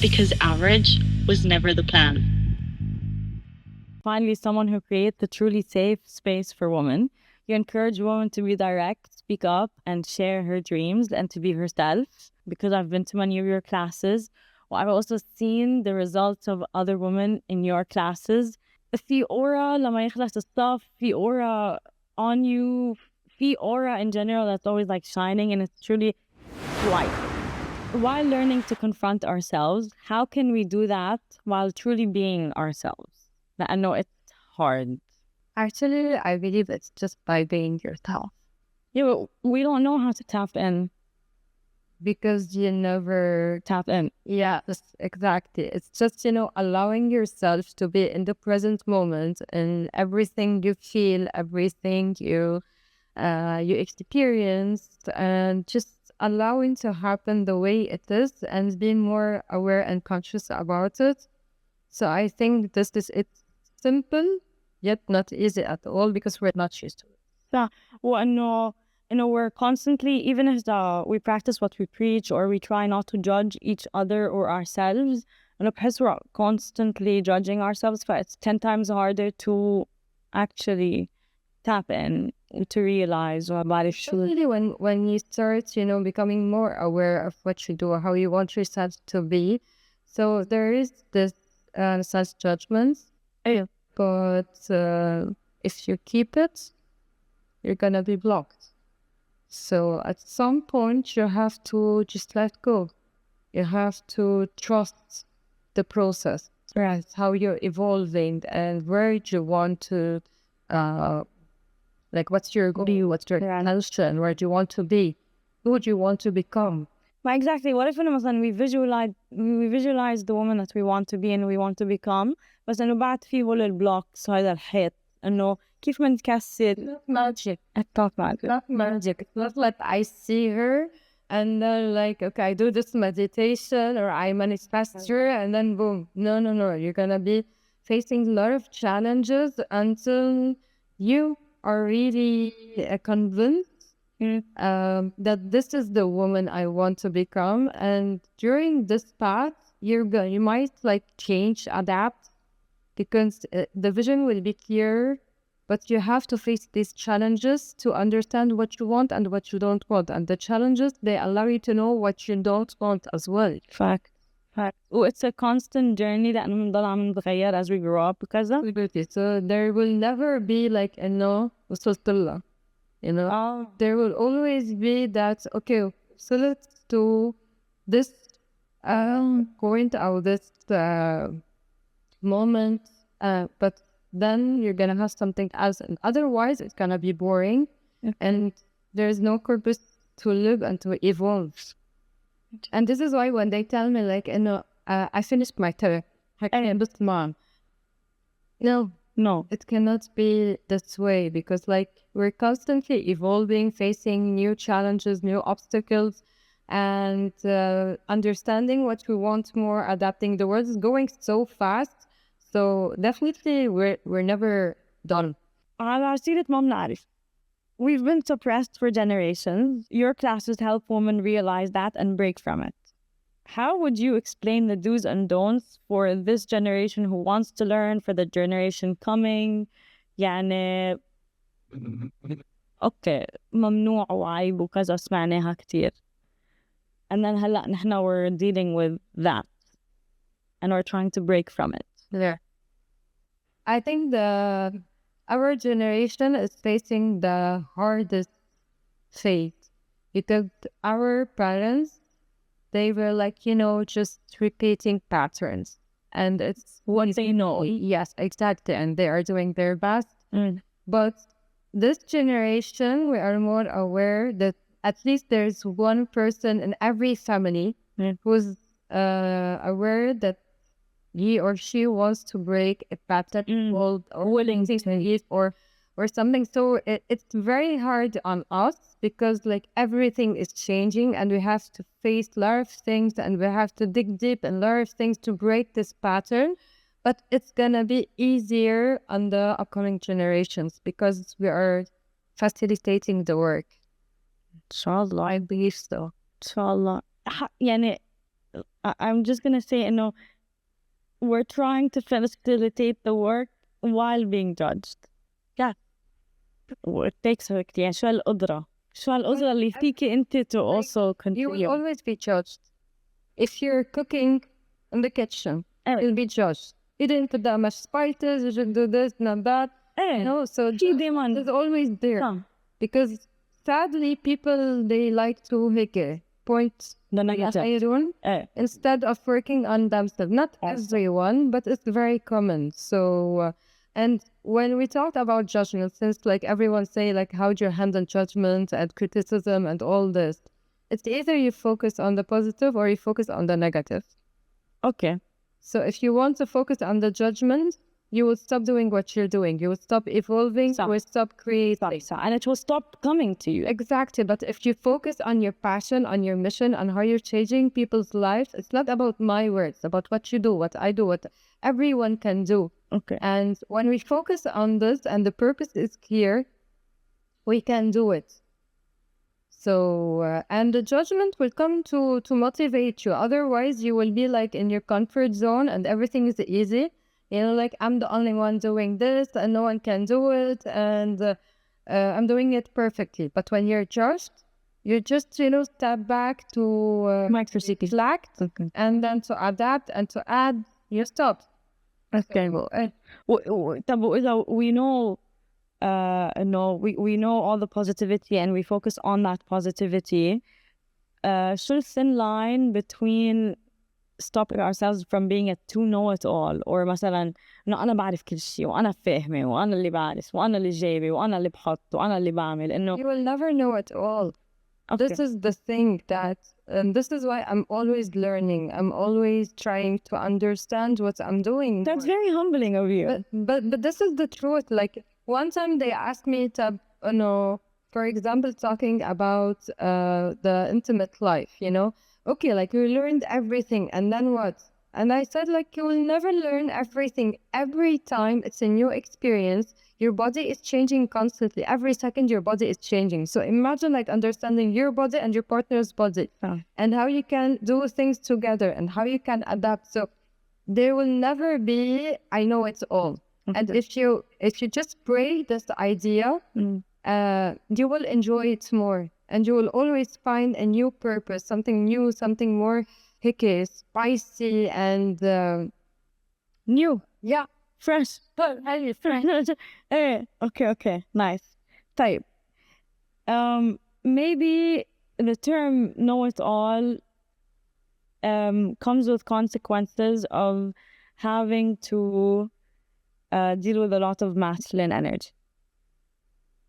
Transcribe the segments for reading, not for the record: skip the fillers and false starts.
Because average was never the plan. Finally, someone who creates a truly safe space for women. You encourage women to be direct, speak up, and share her dreams and to be herself. Because I've been to many of your classes, well, I've also seen the results of other women in your classes. في aura لما يخلص الصف, في aura on you, في aura in general that's always like shining, and it's truly bright. While learning to confront ourselves, how can we do that while truly being ourselves? I know it's hard. Actually, I believe it's just by being yourself. Yeah, but we don't know how to tap in. Because you never Tap in. Yeah, exactly. It's just, allowing yourself to be in the present moment and everything you feel, everything you experience, and just allowing to happen the way it is and being more aware and conscious about it. So I think it's simple, yet not easy at all because we're not used to it. Yeah. Well, we're constantly, even as we practice what we preach or we try not to judge each other or ourselves, and because we're constantly judging ourselves, but it's 10 times harder to actually tap in to realize Especially when you start, becoming more aware of what you do, how you want yourself to be. So there is this self-judgment, Yeah. but if you keep it, you're gonna be blocked. So at some point, you have to just let go. You have to trust the process. Right. How you're evolving and where you want to, what's your goal, what's your intention, where do you want to be, who do you want to become? But exactly. What if we visualize the woman that we want to be and we want to become, بس إنه بعد في هول البلوكس هذا الحيط إنه كيف بنكسر. Not magic. It's not magic. Not magic. It's not like I see her and then okay, I do this meditation or I manifest her and then boom. No. You're gonna be facing a lot of challenges until you are really convinced that this is the woman I want to become. And during this path, you might change, adapt, because the vision will be clear. But you have to face these challenges to understand what you want and what you don't want. And the challenges, they allow you to know what you don't want as well. Fact. Oh, it's a constant journey that بنضل عم نتغير as we grow up because of. So there will never be no وصلت لها. There will always be that, okay, so let's do this point or this moment, but then you're gonna have something else, and otherwise it's gonna be boring. Okay. And there's no purpose to live and to evolve. And this is why when they tell me I finished my therapy, mom. No, it cannot be this way, because we're constantly evolving, facing new challenges, new obstacles, and understanding what we want more, adapting. The world is going so fast. So definitely we're never done. على سيرة ما بنعرف. We've been suppressed for generations. Your classes help women realize that and break from it. How would you explain the do's and don'ts for this generation who wants to learn, for the generation coming? يعني اوكي ممنوع وعيب وكذا سمعناها كتير. And then هلا نحنا we're dealing with that and we're trying to break from it. Yeah. I think our generation is facing the hardest fate because our parents, they were just repeating patterns, and it's What they know. Yes, exactly. And they are doing their best. But this generation, we are more aware that at least there's one person in every family who's aware that he or she wants to break a pattern or willing or something. So it's very hard on us because everything is changing and we have to face a lot of things and we have to dig deep in a lot of things to break this pattern. But it's gonna be easier on the upcoming generations because we are facilitating the work. inshallah. I believe so. inshallah. يعني I'm just gonna say إنه we're trying to facilitate the work while being judged. Yeah. It takes work. يعني شو هالقدرة اللي فيكي أنت to also You will continue. always be judged. If you're cooking in the kitchen, you'll be judged. You didn't put that much spices, you should do this, not that. No, so judgment is always there. Because sadly, people, they like to point the negative iron instead of working on themselves. Not everyone, but it's very common. So, and when we talked about judgment, since like everyone say like how do you handle judgment and criticism and all this, it's either you focus on the positive or you focus on the negative. Okay. So if you want to focus on the judgment, you will stop doing what you're doing. You will stop evolving. You will stop creating. And it will stop coming to you. Exactly. But if you focus on your passion, on your mission, on how you're changing people's lives, it's not about my words, it's about what you do, what I do, what everyone can do. Okay. And when we focus on this and the purpose is clear, we can do it. So, and the judgment will come to motivate you. Otherwise, you will be like in your comfort zone and everything is easy. You know, like I'm the only one doing this and no one can do it. And I'm doing it perfectly. But when you're judged, you just, step back to reflect and then to adapt and to add, you stop. Okay. We know we know all the positivity and we focus on that positivity. شو thin line between stopping ourselves from being a too know-it-all or مثلا إنه أنا بعرف كل شيء وأنا فاهمة وأنا اللي بعرف وأنا اللي جايبة وأنا اللي بحط وأنا اللي بعمل إنه You will never know it all. Okay. This is the thing that this is why I'm always learning. I'm always trying to understand what I'm doing. That's very humbling of you. But this is the truth. Like one time they asked me to, for example, talking about the intimate life, Okay, like you learned everything and then what? And I said, like, you will never learn everything. Every time it's a new experience, your body is changing constantly. Every second, your body is changing. So imagine like understanding your body and your partner's body and how you can do things together and how you can adapt. So there will never be, I know it's all. Okay. And if you just pray this idea, you will enjoy it more. And you will always find a new purpose, something new, something more spicy and new. Yeah. Fresh. Fresh. Okay. Nice. Type. Maybe the term know-it-all comes with consequences of having to deal with a lot of masculine energy.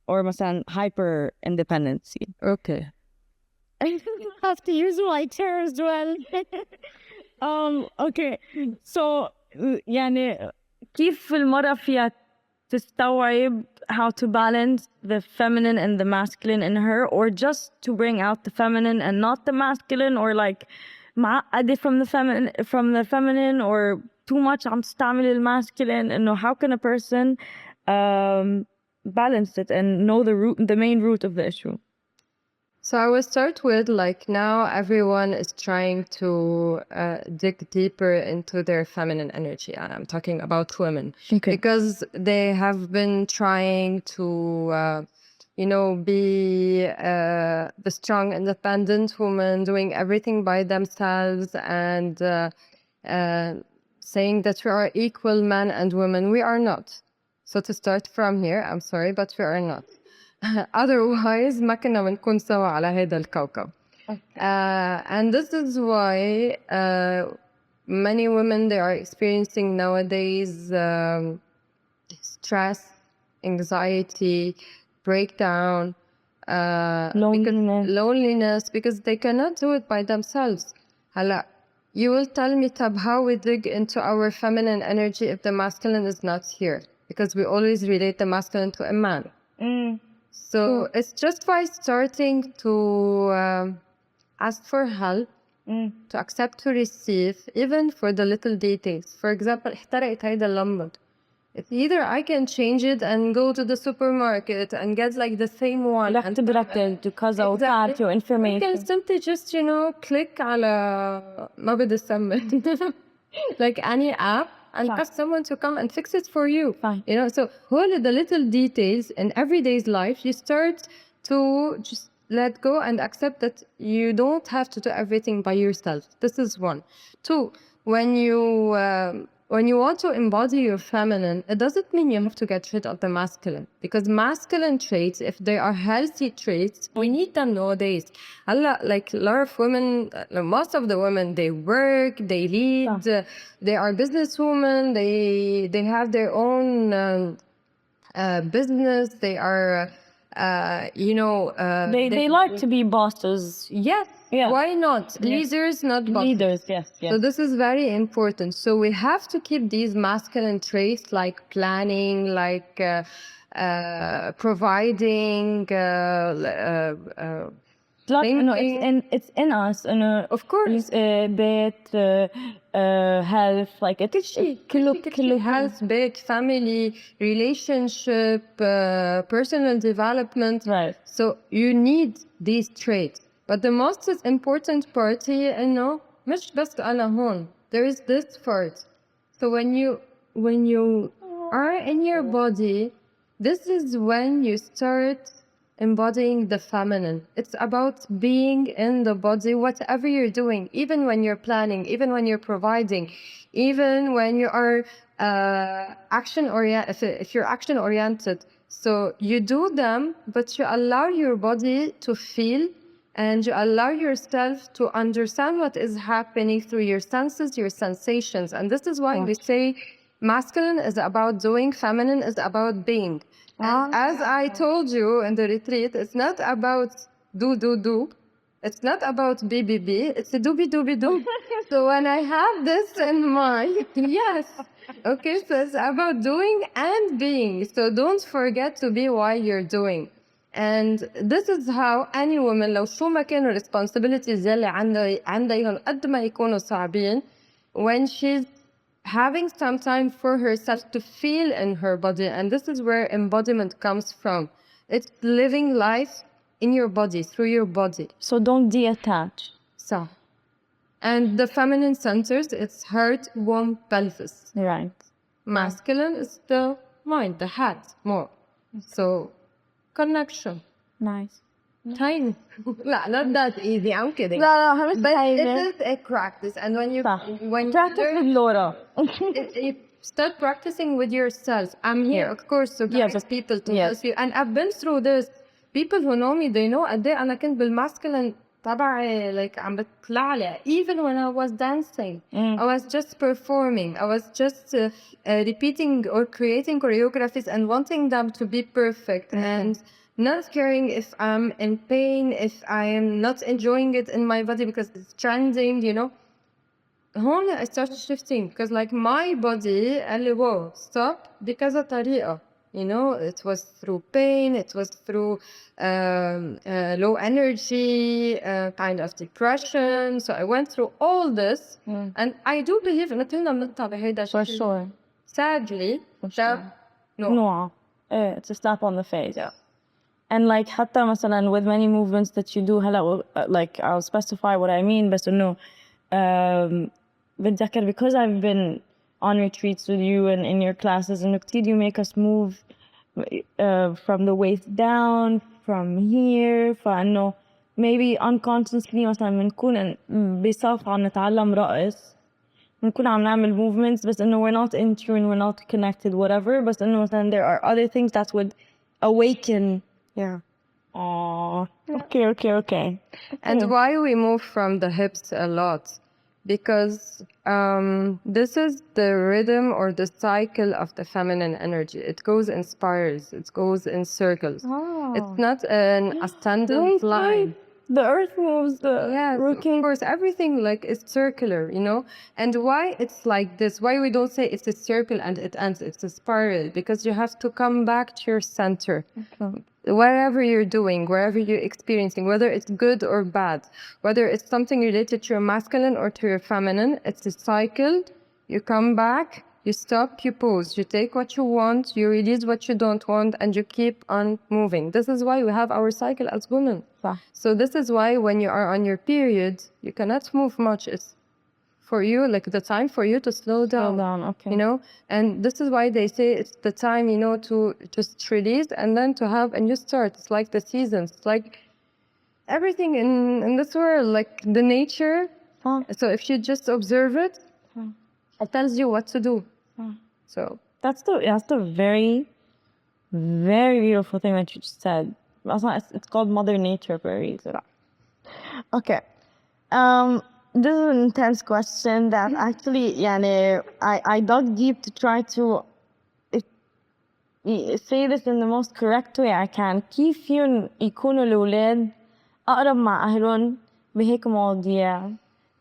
Or مثلا hyper independency. Okay. I have to use my terms as well. Okay. So يعني كيف المرأة فيها تستوعب how to balance the feminine and the masculine in her, or just to bring out the feminine and not the masculine, or like معقدة from the feminine or too much عم تستعمل المasculine. إنه how can a person balance it and know the main root of the issue? So I will start with like now everyone is trying to dig deeper into their feminine energy. And I'm talking about women. Okay. Because they have been trying to, be the strong, independent woman doing everything by themselves and saying that we are equal men and women. We are not. So to start from here, I'm sorry, but we are not. Otherwise ما كنا بنكون سوا على هذا الكوكب. And this is why many women, they are experiencing nowadays stress, anxiety, breakdown, loneliness, because they cannot do it by themselves. هلا, you will tell me, Tab, how we dig into our feminine energy if the masculine is not here? Because we always relate the masculine to a man. So it's just by starting to ask for help, to accept, to receive, even for the little details. For example, احترقت هيدا اللمبة. It's either I can change it and go to the supermarket and get like the same one. رح تبرك كذا وتعرفي You can information. simply just, click على ما بدي أسمي like any app and ask someone to come and fix it for you. Fine. So all of the little details in everyday's life, you start to just let go and accept that you don't have to do everything by yourself. This is one. Two, when you want to embody your feminine, it doesn't mean you have to get rid of the masculine, because masculine traits, if they are healthy traits, we need them nowadays. Like a lot of women, most of the women, they work, they lead, they are businesswomen, they have their own business, they are They like to be bosses. yes. Yeah. Why not? Leaders, not bosses. Leaders, yes. So this is very important. So we have to keep these masculine traits like planning, like providing, it's in us. of course. بيت health, like كله health, big family, relationship, personal development. Right. So you need these traits. But the most important part هي إنه مش بس أنا هون. There is this part. So when you are in your body, this is when you start embodying the feminine. It's about being in the body, whatever you're doing, even when you're planning, even when you're providing, even when you are if you're action oriented. So you do them, but you allow your body to feel, and you allow yourself to understand what is happening through your senses, your sensations. And this is why we say masculine is about doing, feminine is about being. And as I told you in the retreat, it's not about do. It's not about be. It's a do. So when I have this in mind, yes. Okay, so it's about doing and being. So don't forget to be while you're doing. And this is how any woman, لو شو ما كانوا responsibilities يلي عندها قد ما يكونوا صعبين, when she's having some time for herself to feel in her body, and this is where embodiment comes from. It's living life in your body, through your body. So don't detach. So, and the feminine centers, it's heart, womb, pelvis. Right. Masculine is the mind, the head, more. So, connection. Nice. Tiny. Not that easy. I'm kidding. لا But it is a practice, and when you practice with Laura. you start practicing with yourself. I'm here, of course, to guide people to help you. And I've been through this. People who know me, they know قد ايه أنا كنت بالmasculine تبعي, like عم بطلع لي. Even when I was dancing, I was just performing. I was just repeating or creating choreographies and wanting them to be perfect, and not caring if I'm in pain, if I am not enjoying it in my body because it's trending, هون I started shifting, because like my body قال لي whoa, stop, بكذا طريقة. It was through pain, it was through low energy, kind of depression. So I went through all this, and I do believe إن كلنا بنطلع بهيدا For sure. Sadly, No. It's a slap on the face. Yeah. And like حتى مثلا with many movements that you do هلا, like I'll specify what I mean, بس إنه بتذكر because I've been on retreats with you and in your classes, إنه كتير you make us move from the waist down, from here, فإنه maybe unconsciously مثلا بنكون بصف عم نتعلم رقص, بنكون عم نعمل movements بس إنه we're not in tune, we're not connected, whatever, بس إنه مثلا there are other things that would awaken. Yeah. Oh, okay. And why we move from the hips a lot? Because this is the rhythm or the cycle of the feminine energy. It goes in spirals. It goes in circles. Oh. It's not an ascendant line. The earth moves. Of course, everything like is circular, And why it's like this? Why we don't say it's a circle and it ends? It's a spiral, because you have to come back to your center. Okay. Wherever you're doing, wherever you're experiencing, whether it's good or bad, whether it's something related to your masculine or to your feminine, it's a cycle. You come back You stop, you pause, you take what you want, you release what you don't want, and you keep on moving. This is why we have our cycle as women. So this is why when you are on your period, you cannot move much. It's for you, like the time for you to slow down. Okay. You know, and this is why they say it's the time, you know, to just release and then to have a new start. It's like the seasons. It's like everything in this world, like the nature. So if you just observe it, it tells you what to do. So That's the very, very beautiful thing that you just said. It's called Mother Nature for a reason. Okay. This is an intense question that actually, I dug deep to try to say this in the most correct way I can. كيف يكونوا الأولاد أقرب مع أهلهم بهيك مواضيع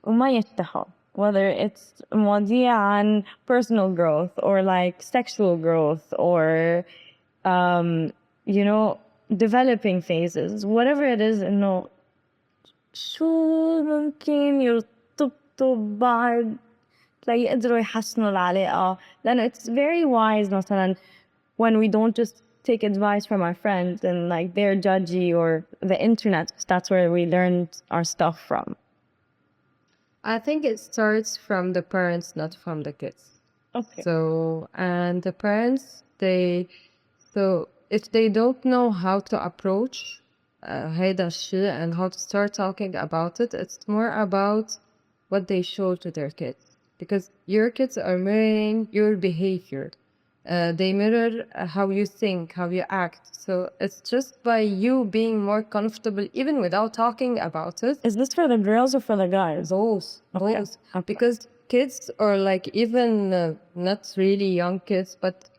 وما يفتحوا, whether it's مواضيع عن personal growth or like sexual growth or developing phases, whatever it is, إنه شو ممكن يرتبطوا ببعض يقدروا يحسنوا العلاقة, لأنه it's very wise مثلا when we don't just take advice from our friends and like they're judgy or the internet, because that's where we learned our stuff from. I think it starts from the parents, not from the kids. Okay. So, and the parents, so if they don't know how to approach هيدا الشيء and how to start talking about it, it's more about what they show to their kids. Because your kids are mirroring your behavior. They mirror how you think, how you act. So it's just by you being more comfortable, even without talking about it. Is this for the girls or for the guys? Both. Okay. Because kids are like even not really young kids, but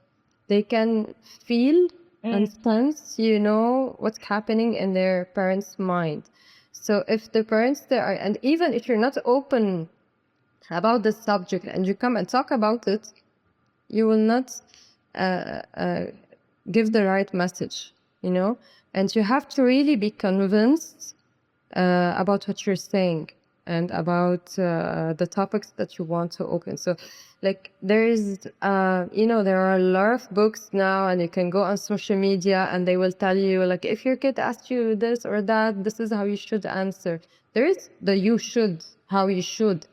they can feel and sense, you know, what's happening in their parents' mind. So if the parents there are, and even if you're not open about the subject and you come and talk about it, you will not give the right message, you know? And you have to really be convinced about what you're saying and about the topics that you want to open. So like there's, there are a lot of books now, and you can go on social media and they will tell you, like, if your kid asks you this or that, this is how you should answer. There is the you should, how you should,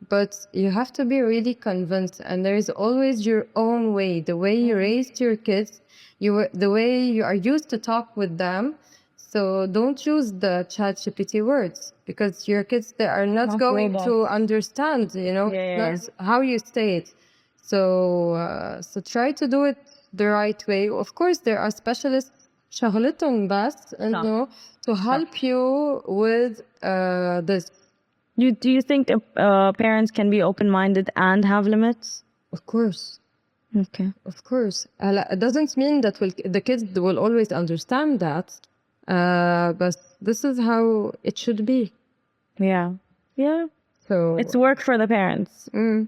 but you have to be really convinced. And there is always your own way, the way you raised your kids, the way you are used to talk with them. So don't use the ChatGPT words, because your kids, they are not going to understand, that's how you say it. So try to do it the right way. Of course, there are specialists شغلتهم بس إنه to help you with this. Do you think parents can be open-minded and have limits? Of course. Okay. Of course. It doesn't mean that the kids will always understand that. But this is how it should be. Yeah. So it's work for the parents. And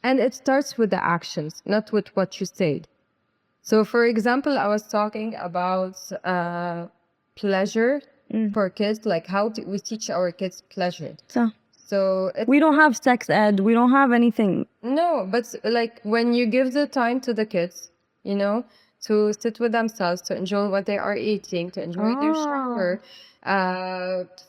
it starts with the actions, not with what you said. So for example, I was talking about pleasure for kids, like how we teach our kids pleasure. So we don't have sex ed, we don't have anything. No, but like when you give the time to the kids, to sit with themselves, to enjoy what they are eating, to enjoy their shower,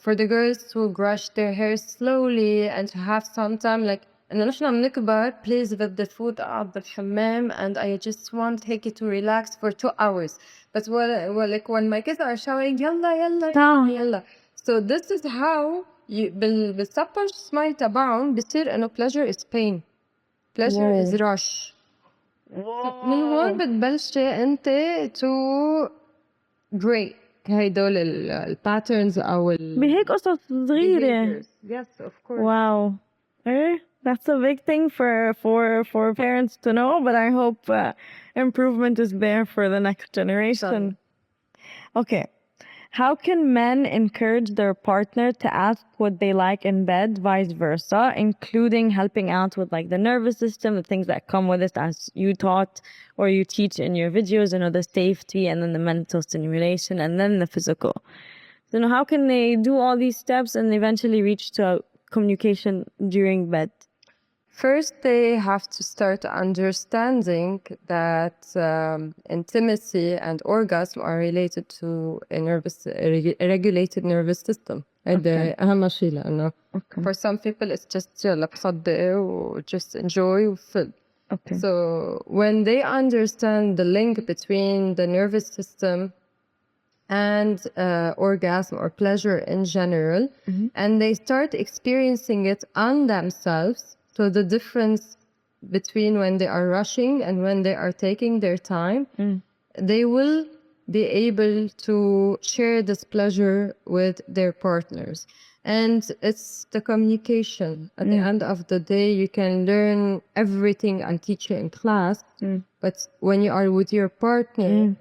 for the girls to brush their hair slowly and to have some time, like إنه نحن بنكبر please بدي فوت أقعد بالحمام and I just want هيك to relax for 2 hours. But like when my kids are showering يلا. So this is how بالsubconscious mind تبعهم بصير إنه pleasure is pain, pleasure is rush. من هون بتبلشي انت to break هيدول الباترنز او بهيك قصص صغيرة. Yes, of course. Wow. That's a big thing for parents to know, but I hope improvement is there for the next generation. Okay. How can men encourage their partner to ask what they like in bed, vice versa, including helping out with like the nervous system, the things that come with it, as you taught or you teach in your videos, the safety and then the mental stimulation and then the physical. So how can they do all these steps and eventually reach to communication during bed? First, they have to start understanding that intimacy and orgasm are related to a regulated nervous system. Okay. أهم شيء لأنه Okay. for some people it's just يلا بصدق و just enjoy وفل. Okay. So when they understand the link between the nervous system and orgasm or pleasure in general, and they start experiencing it on themselves, so the difference between when they are rushing and when they are taking their time, they will be able to share this pleasure with their partners. And it's the communication. At the end of the day, you can learn everything I teach you in class, but when you are with your partner,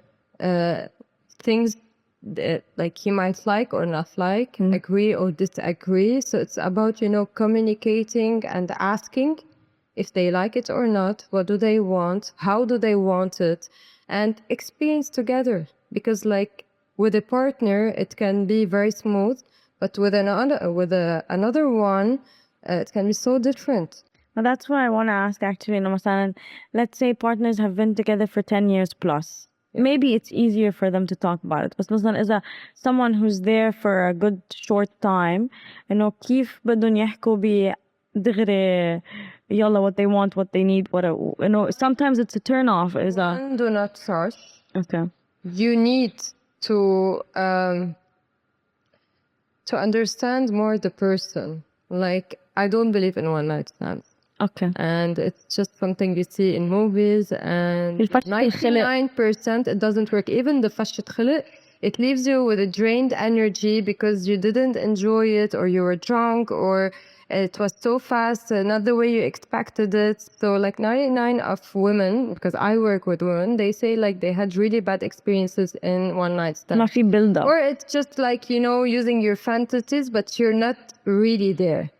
things that, like, he might like or not like, agree or disagree. So it's about, communicating and asking if they like it or not, what do they want, how do they want it, and experience together. Because like with a partner, it can be very smooth, but with another one, it can be so different. Well, that's what I want to ask actually, Massaad. Let's say partners have been together for 10 years plus. Maybe it's easier for them to talk about it. بس مثلا إذا someone who's there for a good short time, كيف بدهم يحكوا دغري يلا what they want, what they need, sometimes it's a turn off. Do not start. Okay. You need to understand more the person. Like, I don't believe in one night stands. Okay. And it's just something you see in movies, and الفتح الخلق. 99% it doesn't work. Even the فشة خلق, it leaves you with a drained energy because you didn't enjoy it, or you were drunk, or it was so fast, not the way you expected it. So like 99 of women, because I work with women, they say like they had really bad experiences in one night stand. ما في build up. Or it's just like, using your fantasies, but you're not really there.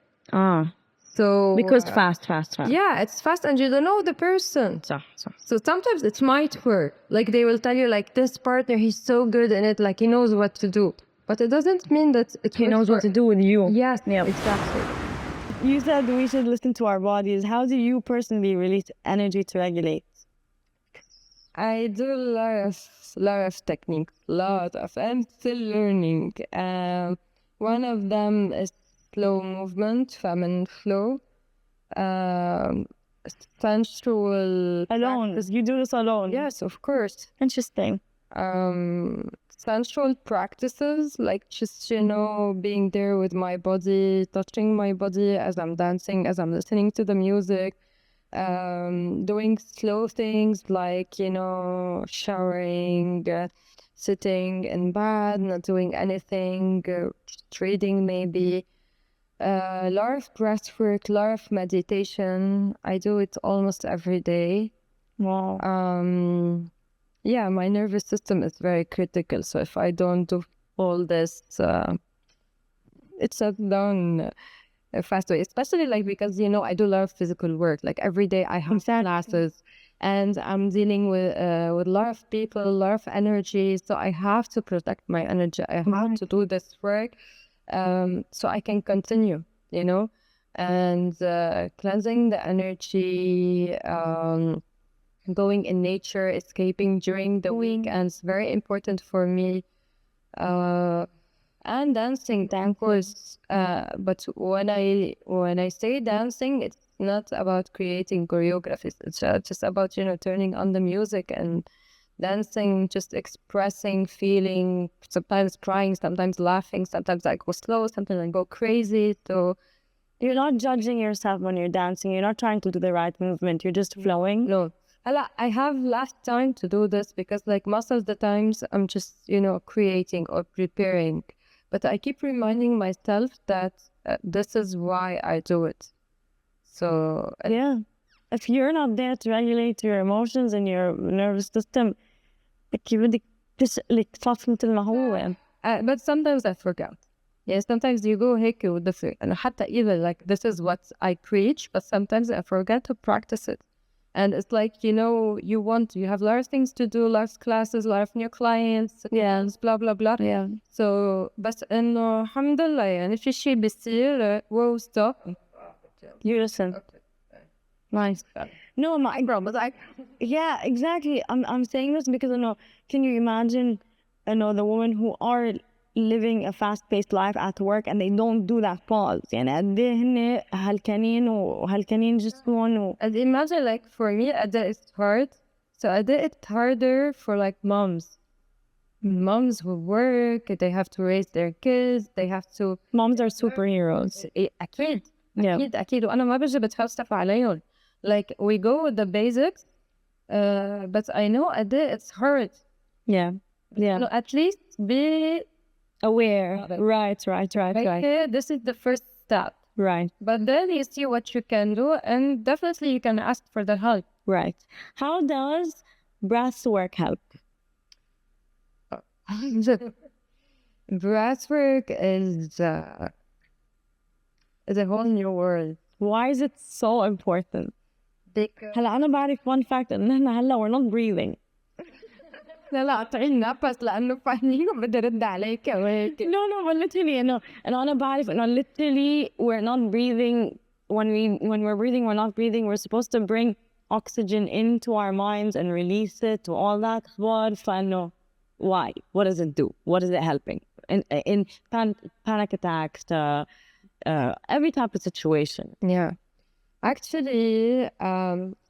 So Because fast. yeah, it's fast and you don't know the person. صح. So sometimes it might work. Like they will tell you like this partner, he's so good in it, like he knows what to do. But it doesn't mean that He knows what to do with you. Yes, Yeah. exactly. You said we should listen to our bodies. How do you personally release energy to regulate? I do a lot of techniques, I'm still learning. One of them is slow movement, feminine flow. Sensual Alone. practice. You do this alone? Yes, of course. Interesting. Sensual practices, like just, being there with my body, touching my body as I'm dancing, as I'm listening to the music. Doing slow things like, showering, sitting in bed, not doing anything, just reading maybe. A lot of breathwork, a lot of meditation. I do it almost every day. Wow. Yeah, my nervous system is very critical. So if I don't do all this, it's not done a fast way. Especially like because, I do a lot of physical work. Like every day I have classes and I'm dealing with a lot of people, a lot of energy. So I have to protect my energy. I have to do this work. So I can continue, and cleansing the energy, going in nature, escaping during the weekends, very important for me, and dancing, of course. But when I say dancing, it's not about creating choreographies. It's just about, turning on the music and dancing, just expressing, feeling, sometimes crying, sometimes laughing, sometimes I go slow, sometimes I go crazy. So you're not judging yourself when you're dancing. You're not trying to do the right movement. You're just flowing. No. I have less time to do this because like most of the times I'm just, creating or preparing. But I keep reminding myself that this is why I do it. So yeah. If you're not there to regulate your emotions and your nervous system, كيف بدك تصفي مثل ما هو. But sometimes I forget. Yeah, sometimes you go هيك وتدفي. أنا حتى even like this is what I preach, but sometimes I forget to practice it. And it's like, you have a lot of things to do, a lot of classes, a lot of new clients, blah blah blah. Yeah. So بس إنه الحمد لله يعني في شيء بيصير, whoa, stop. You listen. Okay. Nice. No, my But yeah, exactly. I'm saying this because I know. Can you imagine? I know the women who are living a fast-paced life at work and they don't do that pause. يعني قد إيه هن هلكانين وهلكانين جسمهم and imagine, like, for me, it's hard. So it's harder for like moms who work. They have to raise their kids. They have to. moms are superheroes. أكيد Yeah. أكيد وأنا ما بجي بتفلسف عليهم. Like, we go with the basics, but I know it's hard. Yeah. Yeah. No, at least be Aware. Right. like, hey, this is the first step. Right. But then you see what you can do, and definitely you can ask for the help. Right. How does breathwork help? Breathwork is a whole new world. Why is it so important? Because هلا أنا بعرف one fact إن إحنا هلا we're not breathing. لا قاطعين نفس لأنه فاهمين بدي أرد عليك وهيك. No, but literally, إنه أنا بعرف إنه literally we're not breathing. When we're breathing, we're not breathing. We're supposed to bring oxygen into our minds and release it to all that. What فإنه why? What does it do? What is it helping? In panic attacks, every type of situation. Yeah. Actually,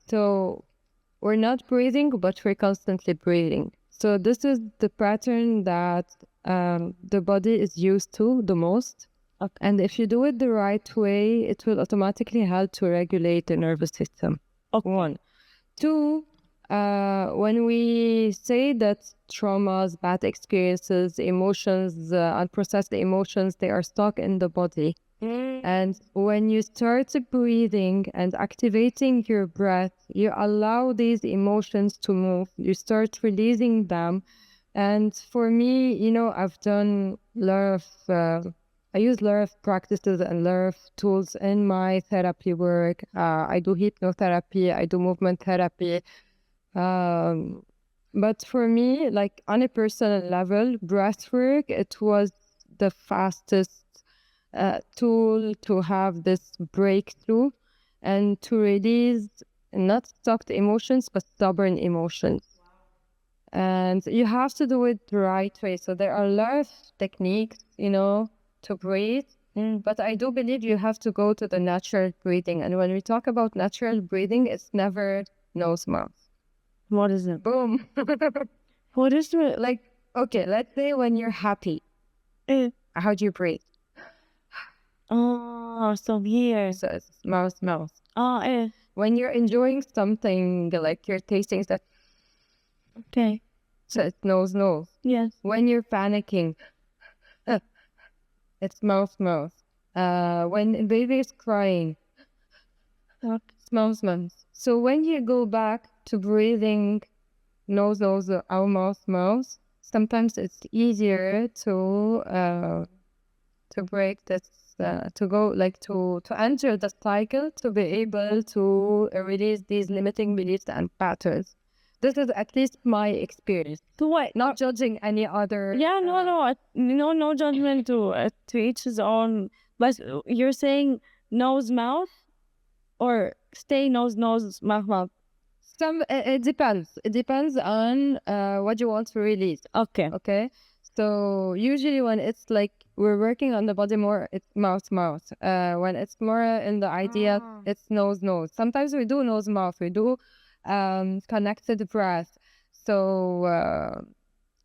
so we're not breathing, but we're constantly breathing. So this is the pattern that the body is used to the most. Okay. And if you do it the right way, it will automatically help to regulate the nervous system. Okay. One. Two, when we say that traumas, bad experiences, emotions, unprocessed emotions, they are stuck in the body. And when you start breathing and activating your breath, you allow these emotions to move. You start releasing them. And for me, you know, I've done a lot of, I use a lot of practices and a lot of tools in my therapy work. I do hypnotherapy, I do movement therapy. But for me, like on a personal level, breathwork, it was the fastest tool to have this breakthrough and to release not stuck emotions, but stubborn emotions. And you have to do it the right way. So there are a lot of techniques, you know, to breathe. But I do believe you have to go to the natural breathing. And when we talk about natural breathing, it's never nose mouth. What is it? Boom. What is it? Like, okay, let's say when you're happy, how do you breathe? Oh, so here. So it's mouth. Oh, When you're enjoying something, like you're tasting that, okay. so it's nose. Yes. When you're panicking, it's mouth. When baby is crying, it's mouth. So when you go back to breathing nose, our mouth, sometimes it's easier to break this, to go like to enter the cycle, to be able to release these limiting beliefs and patterns. This is at least my experience. To what? Not judging any other. Yeah, no judgment to each his own. But you're saying nose, mouth, or stay nose, mouth. It depends. It depends on what you want to release. Okay. So usually when it's like we're working on the body more, it's mouth. When it's more in the idea, it's nose. Sometimes we do nose, mouth. We do connected breath. So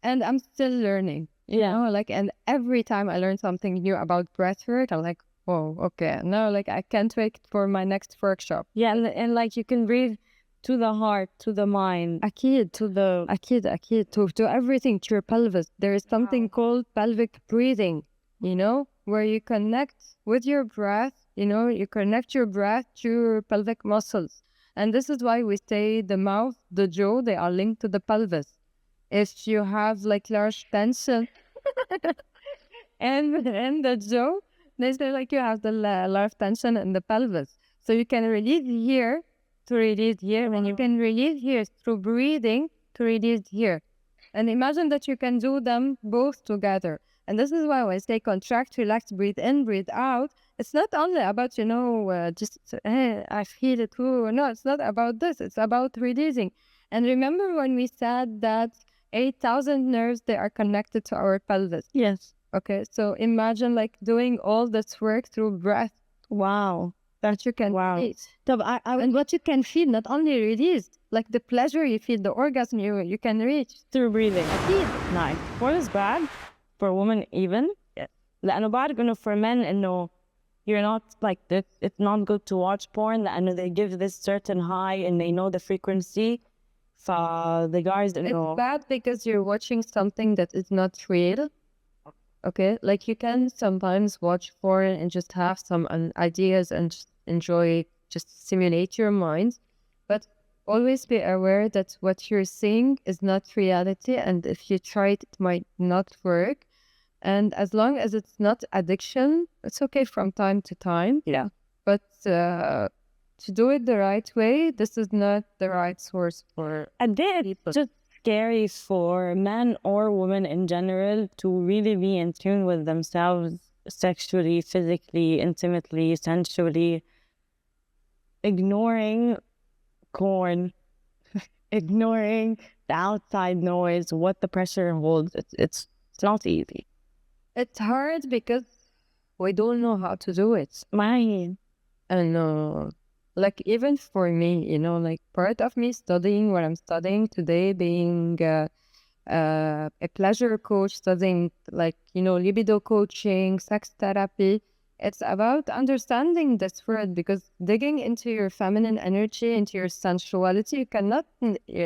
and I'm still learning. You know, like, and every time I learn something new about breathwork, I'm like, oh, okay. Now, like, I can't wait for my next workshop. Yeah, and like you can breathe to the heart, to the mind, Akid, to everything, to your pelvis. There is something called pelvic breathing, you know, where you connect with your breath, you know, you connect your breath to your pelvic muscles. And this is why we say the mouth, the jaw, they are linked to the pelvis. If you have like large tension and the jaw, they say like you have the large tension in the pelvis. So you can release here to release here, and you can release here through breathing to release here. And imagine that you can do them both together. And this is why when I say contract, relax, breathe in, breathe out, it's not only about, just, hey, I feel it. Ooh. No, it's not about this. It's about releasing. And remember when we said that 8,000 nerves, they are connected to our pelvis. Yes. Okay, so imagine like doing all this work through breath. Wow. That you can feel. And what you can feel, not only released, like the pleasure you feel, the orgasm you can reach through breathing. أكيد. Nice. What is bad for women even? Yes. لأنه بعرف إنه for men إنه you're not like this. It's not good to watch porn لأنه they give this certain high and they know the frequency. So the guys إنه It's bad because you're watching something that is not real. Okay, like you can sometimes watch porn and just have some ideas and just enjoy, just simulate your mind. But always be aware that what you're seeing is not reality. And if you try it, it might not work. And as long as it's not addiction, it's okay from time to time. Yeah. But to do it the right way, this is not the right source for people. Just scary for men or women in general to really be in tune with themselves sexually, physically, intimately, sensually, ignoring corn, ignoring the outside noise, what the pressure holds. It's not easy. It's hard because we don't know how to do it. And like even for me, like part of me studying what I'm studying today, being a pleasure coach, studying like, libido coaching, sex therapy, it's about understanding this word, because digging into your feminine energy, into your sensuality, you cannot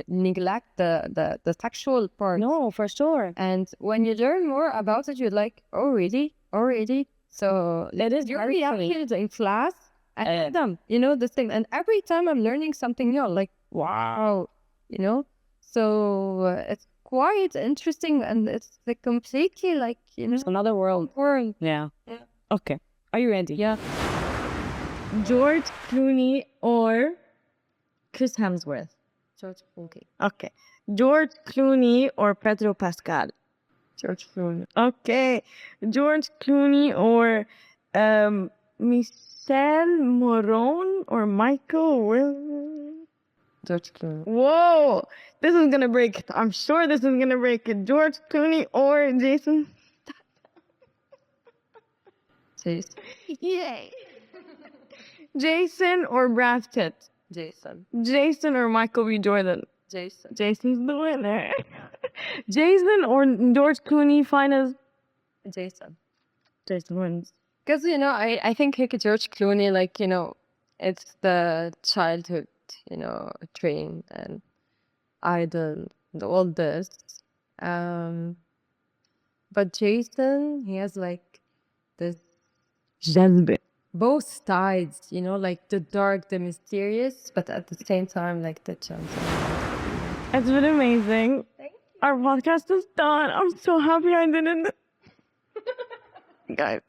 neglect the sexual part. No, for sure. And when you learn more about it, you're like, oh, really? Oh, really? So it is your reactions in class, and them, this thing. And every time I'm learning something new, like, wow, So it's quite interesting, and it's like completely like, it's another world. Yeah. Okay. Are you ready? Yeah. George Clooney or Chris Hemsworth? George Clooney. Okay. George Clooney or Pedro Pascal? George Clooney. Okay. George Clooney or Michelle Morone or Michael Will? George Clooney. Whoa! This is gonna break it. I'm sure this is gonna break it. George Clooney or Jason? Jason. Yay! Jason or Brad Pitt? Jason. Jason or Michael B. Jordan? Jason. Jason's the winner. Jason or George Clooney finals? Jason. Jason wins. Because, I think George Clooney, like, it's the childhood, dream and idol and all this. But Jason, he has like this جذبة. both sides, like the dark, the mysterious, but at the same time, like the gentle. It's been amazing. Thank you. Our podcast is done. I'm so happy I did it. Guys.